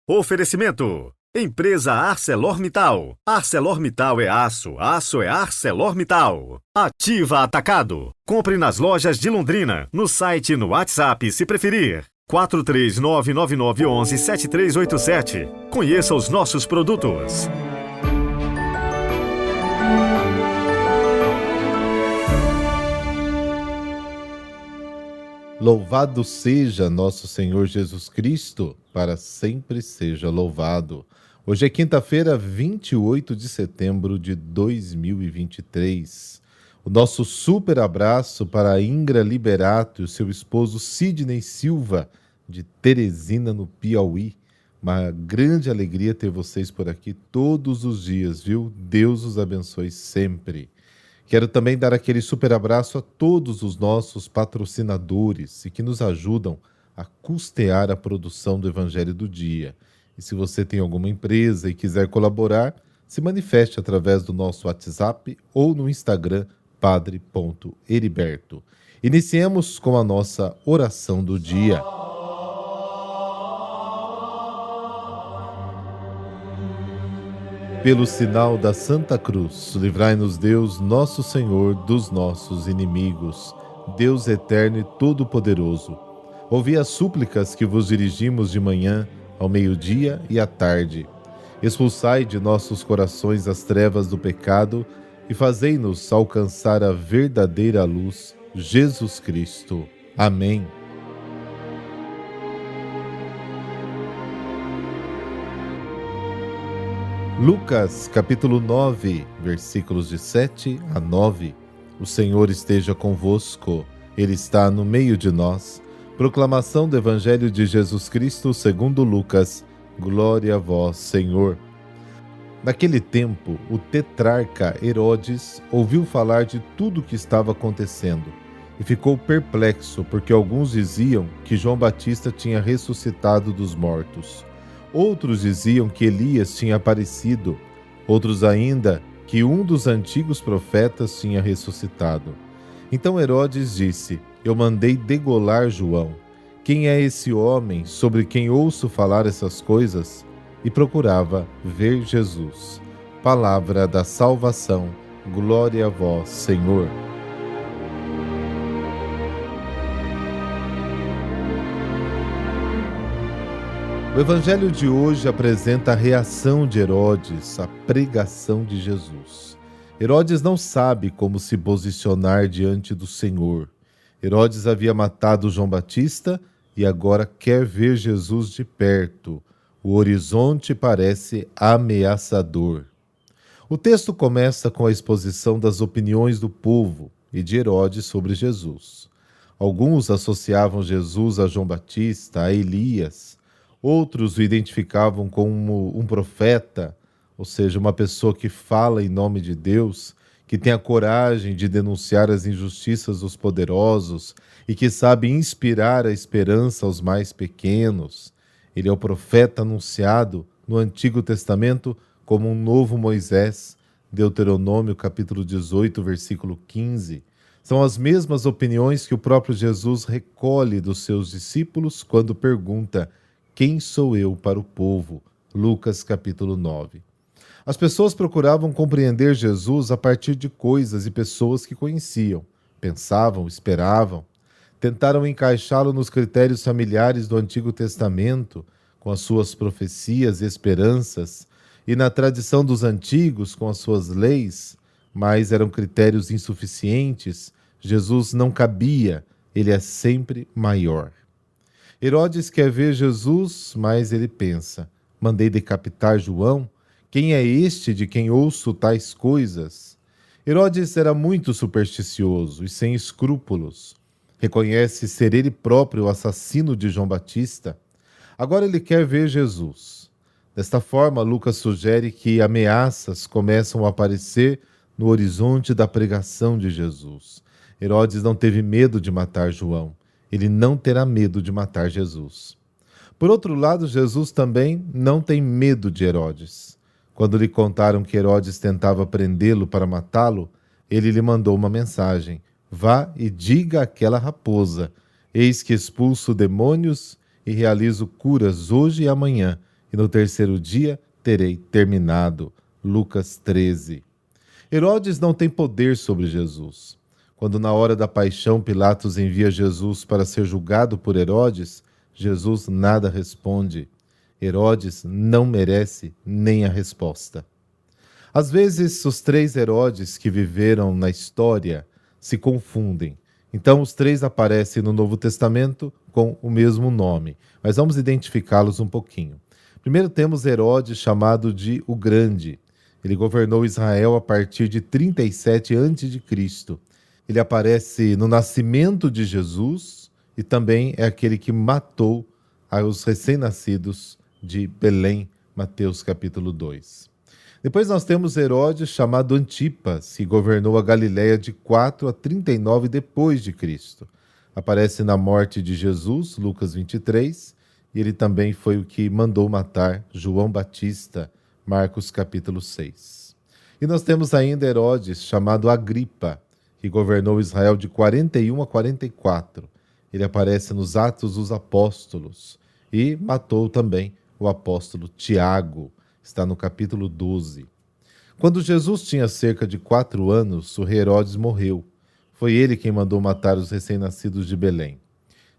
Oferecimento: Empresa ArcelorMittal. ArcelorMittal é aço, aço é ArcelorMittal. Ativa Atacado. Compre nas lojas de Londrina, no site e no WhatsApp se preferir. 43999117387. Conheça os nossos produtos. Louvado seja nosso Senhor Jesus Cristo, para sempre seja louvado. Hoje é quinta-feira, 28 de setembro de 2023. O nosso super abraço para a Ingra Liberato e o seu esposo Sidney Silva, de Teresina, no Piauí. Uma grande alegria ter vocês por aqui todos os dias, viu? Deus os abençoe sempre. Quero também dar aquele super abraço a todos os nossos patrocinadores e que nos ajudam a custear a produção do Evangelho do Dia. E se você tem alguma empresa e quiser colaborar, se manifeste através do nosso WhatsApp ou no Instagram, padre.heriberto. Iniciemos com a nossa oração do dia. Pelo sinal da Santa Cruz, livrai-nos Deus, nosso Senhor, dos nossos inimigos. Deus eterno e todo-poderoso, ouvi as súplicas que vos dirigimos de manhã, ao meio-dia e à tarde. Expulsai de nossos corações as trevas do pecado e fazei-nos alcançar a verdadeira luz, Jesus Cristo. Amém. Lucas, capítulo 9, versículos de 7 a 9. O Senhor esteja convosco, Ele está no meio de nós. Proclamação do Evangelho de Jesus Cristo segundo Lucas. Glória a vós, Senhor. Naquele tempo, o tetrarca Herodes ouviu falar de tudo o que estava acontecendo e ficou perplexo, porque alguns diziam que João Batista tinha ressuscitado dos mortos. Outros diziam que Elias tinha aparecido, outros ainda que um dos antigos profetas tinha ressuscitado. Então Herodes disse: eu mandei degolar João. Quem é esse homem sobre quem ouço falar essas coisas? E procurava ver Jesus. Palavra da salvação. Glória a vós, Senhor. O Evangelho de hoje apresenta a reação de Herodes à pregação de Jesus. Herodes não sabe como se posicionar diante do Senhor. Herodes havia matado João Batista e agora quer ver Jesus de perto. O horizonte parece ameaçador. O texto começa com a exposição das opiniões do povo e de Herodes sobre Jesus. Alguns associavam Jesus a João Batista, a Elias. Outros o identificavam como um profeta, ou seja, uma pessoa que fala em nome de Deus, que tem a coragem de denunciar as injustiças dos poderosos e que sabe inspirar a esperança aos mais pequenos. Ele é o profeta anunciado no Antigo Testamento como um novo Moisés, Deuteronômio capítulo 18, versículo 15. São as mesmas opiniões que o próprio Jesus recolhe dos seus discípulos quando pergunta: quem sou eu para o povo? Lucas capítulo 9. As pessoas procuravam compreender Jesus a partir de coisas e pessoas que conheciam, pensavam, esperavam. Tentaram encaixá-lo nos critérios familiares do Antigo Testamento, com as suas profecias e esperanças, e na tradição dos antigos, com as suas leis, mas eram critérios insuficientes. Jesus não cabia, ele é sempre maior. Herodes quer ver Jesus, mas ele pensa: mandei decapitar João? Quem é este de quem ouço tais coisas? Herodes era muito supersticioso e sem escrúpulos. Reconhece ser ele próprio o assassino de João Batista. Agora ele quer ver Jesus. Desta forma, Lucas sugere que ameaças começam a aparecer no horizonte da pregação de Jesus. Herodes não teve medo de matar João. Ele não terá medo de matar Jesus. Por outro lado, Jesus também não tem medo de Herodes. Quando lhe contaram que Herodes tentava prendê-lo para matá-lo, ele lhe mandou uma mensagem: vá e diga àquela raposa: eis que expulso demônios e realizo curas hoje e amanhã, e no terceiro dia terei terminado. Lucas 13. Herodes não tem poder sobre Jesus. Quando na hora da paixão Pilatos envia Jesus para ser julgado por Herodes, Jesus nada responde. Herodes não merece nem a resposta. Às vezes, os três Herodes que viveram na história se confundem. Então, os três aparecem no Novo Testamento com o mesmo nome, mas vamos identificá-los um pouquinho. Primeiro temos Herodes, chamado de o Grande. Ele governou Israel a partir de 37 a.C. Ele aparece no nascimento de Jesus e também é aquele que matou os recém-nascidos de Belém, Mateus capítulo 2. Depois nós temos Herodes, chamado Antipas, que governou a Galiléia de 4 a 39 depois de Cristo. Aparece na morte de Jesus, Lucas 23, e ele também foi o que mandou matar João Batista, Marcos capítulo 6. E nós temos ainda Herodes, chamado Agripa, que governou Israel de 41 a 44. Ele aparece nos Atos dos Apóstolos e matou também o apóstolo Tiago, está no capítulo 12. Quando Jesus tinha cerca de 4 anos, o rei Herodes morreu. Foi ele quem mandou matar os recém-nascidos de Belém.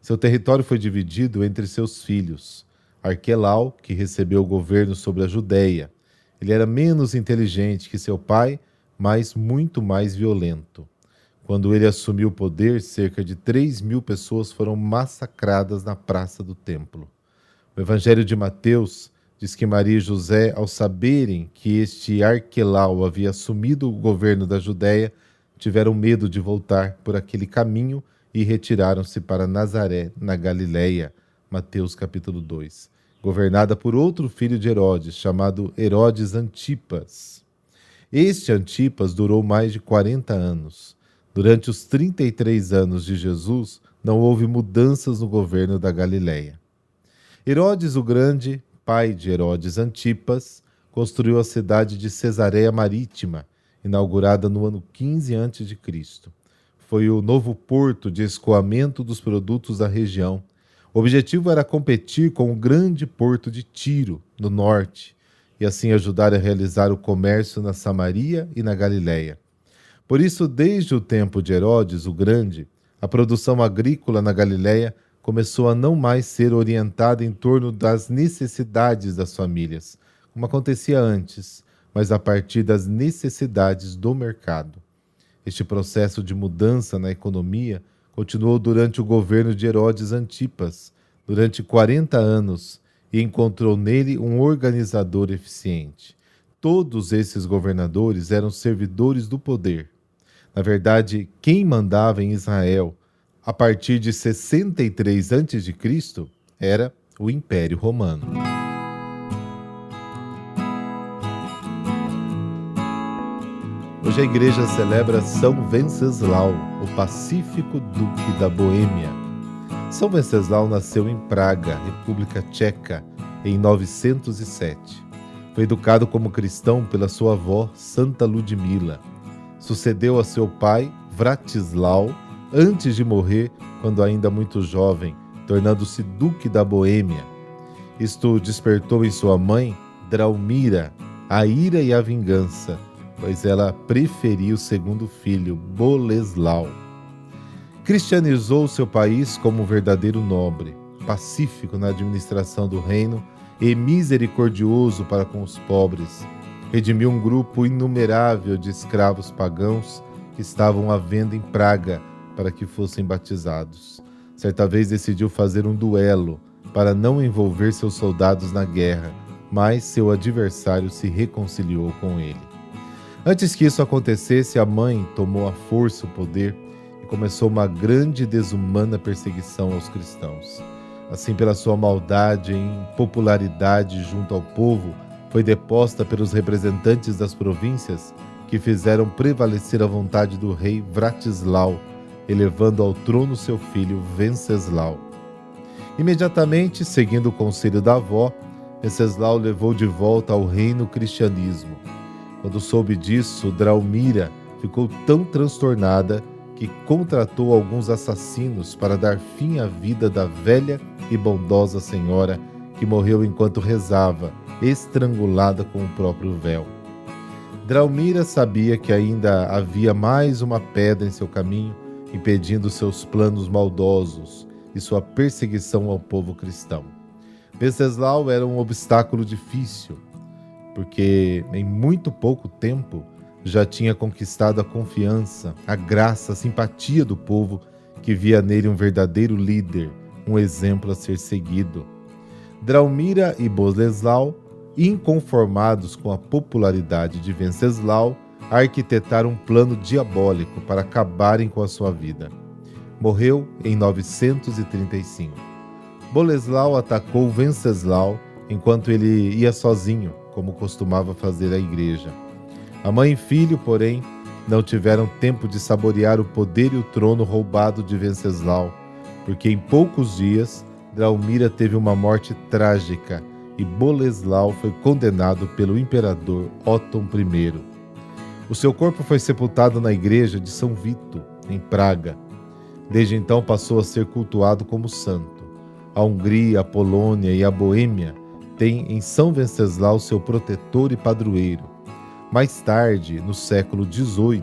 Seu território foi dividido entre seus filhos. Arquelau, que recebeu o governo sobre a Judéia. Ele era menos inteligente que seu pai, mas muito mais violento. Quando ele assumiu o poder, cerca de 3.000 pessoas foram massacradas na praça do templo. O Evangelho de Mateus diz que Maria e José, ao saberem que este Arquelau havia assumido o governo da Judéia, tiveram medo de voltar por aquele caminho e retiraram-se para Nazaré, na Galiléia, Mateus capítulo 2, governada por outro filho de Herodes, chamado Herodes Antipas. Este Antipas durou mais de 40 anos. Durante os 33 anos de Jesus, não houve mudanças no governo da Galiléia. Herodes o Grande, pai de Herodes Antipas, construiu a cidade de Cesareia Marítima, inaugurada no ano 15 a.C. Foi o novo porto de escoamento dos produtos da região. O objetivo era competir com o grande porto de Tiro, no norte, e assim ajudar a realizar o comércio na Samaria e na Galiléia. Por isso, desde o tempo de Herodes o Grande, a produção agrícola na Galiléia começou a não mais ser orientada em torno das necessidades das famílias, como acontecia antes, mas a partir das necessidades do mercado. Este processo de mudança na economia continuou durante o governo de Herodes Antipas, durante 40 anos, e encontrou nele um organizador eficiente. Todos esses governadores eram servidores do poder. Na verdade, quem mandava em Israel a partir de 63 a.C. era o Império Romano. Hoje a igreja celebra São Venceslau, o pacífico duque da Boêmia. São Venceslau nasceu em Praga, República Tcheca, em 907. Foi educado como cristão pela sua avó, Santa Ludmila. Sucedeu a seu pai, Vratislau, antes de morrer, quando ainda muito jovem, tornando-se duque da Boêmia. Isto despertou em sua mãe, Draumira, a ira e a vingança, pois ela preferiu o segundo filho, Boleslau. Cristianizou seu país como um verdadeiro nobre, pacífico na administração do reino e misericordioso para com os pobres. Redimiu um grupo inumerável de escravos pagãos que estavam à venda em Praga para que fossem batizados. Certa vez decidiu fazer um duelo para não envolver seus soldados na guerra, mas seu adversário se reconciliou com ele. Antes que isso acontecesse, a mãe tomou à força o poder e começou uma grande e desumana perseguição aos cristãos. Assim, pela sua maldade e impopularidade junto ao povo, foi deposta pelos representantes das províncias que fizeram prevalecer a vontade do rei Vratislau, elevando ao trono seu filho Venceslau. Imediatamente, seguindo o conselho da avó, Venceslau levou de volta ao reino o cristianismo. Quando soube disso, Draumira ficou tão transtornada que contratou alguns assassinos para dar fim à vida da velha e bondosa senhora que morreu enquanto rezava, estrangulada com o próprio véu. Draumira sabia que ainda havia mais uma pedra em seu caminho, impedindo seus planos maldosos e sua perseguição ao povo cristão. Venceslau era um obstáculo difícil, porque em muito pouco tempo já tinha conquistado a confiança, a graça, a simpatia do povo que via nele um verdadeiro líder, um exemplo a ser seguido. Draumira e Boleslau, inconformados com a popularidade de Venceslau, arquitetaram um plano diabólico para acabarem com a sua vida. Morreu em 935. Boleslau atacou Venceslau enquanto ele ia sozinho, como costumava fazer a igreja. A mãe e filho, porém, não tiveram tempo de saborear o poder e o trono roubado de Venceslau, porque em poucos dias Draumira teve uma morte trágica e Boleslau foi condenado pelo imperador Otton I. O seu corpo foi sepultado na igreja de São Vito, em Praga. Desde então passou a ser cultuado como santo. A Hungria, a Polônia e a Boêmia têm em São Venceslau seu protetor e padroeiro. Mais tarde, no século XVIII,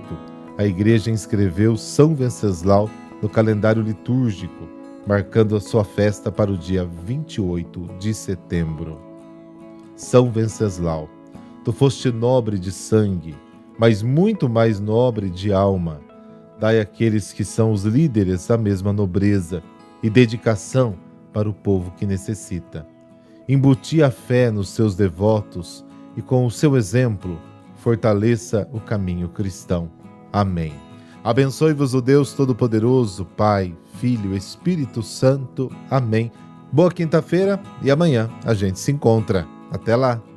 a igreja inscreveu São Venceslau no calendário litúrgico, marcando a sua festa para o dia 28 de setembro. São Venceslau, tu foste nobre de sangue, mas muito mais nobre de alma. Dai àqueles que são os líderes a mesma nobreza e dedicação para o povo que necessita. Embuti a fé nos seus devotos e, com o seu exemplo, fortaleça o caminho cristão. Amém. Abençoe-vos o Deus Todo-Poderoso, Pai, Filho, Espírito Santo. Amém. Boa quinta-feira e amanhã a gente se encontra. Até lá!